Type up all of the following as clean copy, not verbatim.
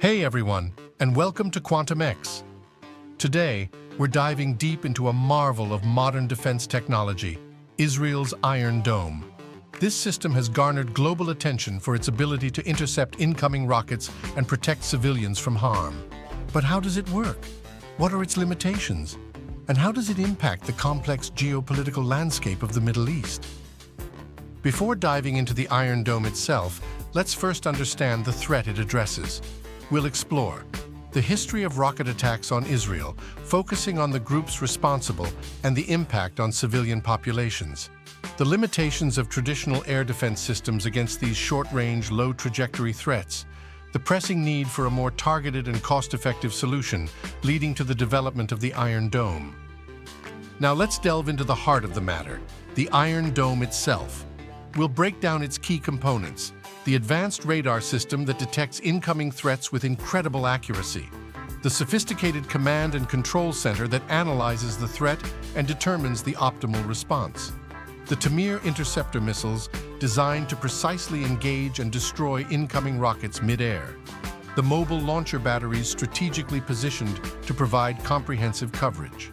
Hey everyone, and welcome to Quantum X. Today, we're diving deep into a marvel of modern defense technology, Israel's Iron Dome. This system has garnered global attention for its ability to intercept incoming rockets and protect civilians from harm. But how does it work? What are its limitations? And how does it impact the complex geopolitical landscape of the Middle East? Before diving into the Iron Dome itself, let's first understand the threat it addresses. We'll explore the history of rocket attacks on Israel, focusing on the groups responsible and the impact on civilian populations. The limitations of traditional air defense systems against these short-range, low-trajectory threats. The pressing need for a more targeted and cost-effective solution, leading to the development of the Iron Dome. Now let's delve into the heart of the matter, the Iron Dome itself. We'll break down its key components. The advanced radar system that detects incoming threats with incredible accuracy. The sophisticated command and control center that analyzes the threat and determines the optimal response. The Tamir interceptor missiles designed to precisely engage and destroy incoming rockets mid-air. The mobile launcher batteries strategically positioned to provide comprehensive coverage.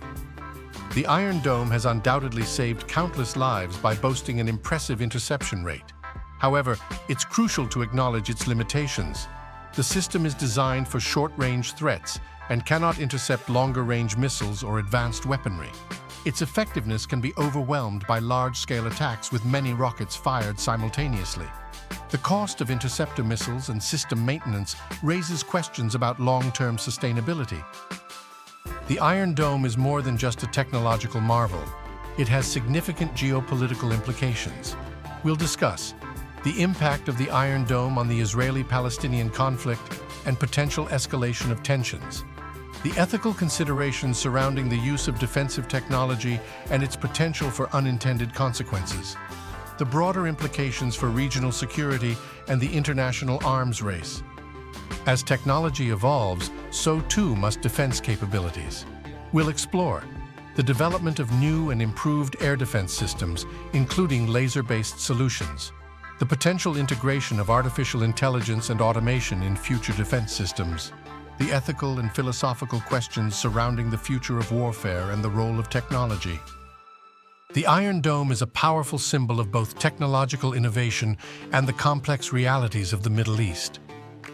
The Iron Dome has undoubtedly saved countless lives by boasting an impressive interception rate. However, it's crucial to acknowledge its limitations. The system is designed for short-range threats and cannot intercept longer-range missiles or advanced weaponry. Its effectiveness can be overwhelmed by large-scale attacks with many rockets fired simultaneously. The cost of interceptor missiles and system maintenance raises questions about long-term sustainability. The Iron Dome is more than just a technological marvel. It has significant geopolitical implications. We'll discuss the impact of the Iron Dome on the Israeli-Palestinian conflict and potential escalation of tensions, the ethical considerations surrounding the use of defensive technology and its potential for unintended consequences, the broader implications for regional security and the international arms race. As technology evolves, so too must defense capabilities. We'll explore the development of new and improved air defense systems, including laser-based solutions, the potential integration of artificial intelligence and automation in future defense systems, the ethical and philosophical questions surrounding the future of warfare and the role of technology. The Iron Dome is a powerful symbol of both technological innovation and the complex realities of the Middle East.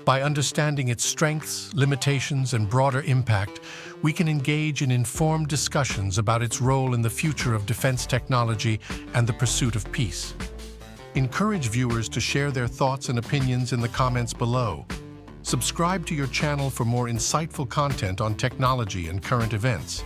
By understanding its strengths, limitations, and broader impact, we can engage in informed discussions about its role in the future of defense technology and the pursuit of peace. Encourage viewers to share their thoughts and opinions in the comments below. Subscribe to your channel for more insightful content on technology and current events.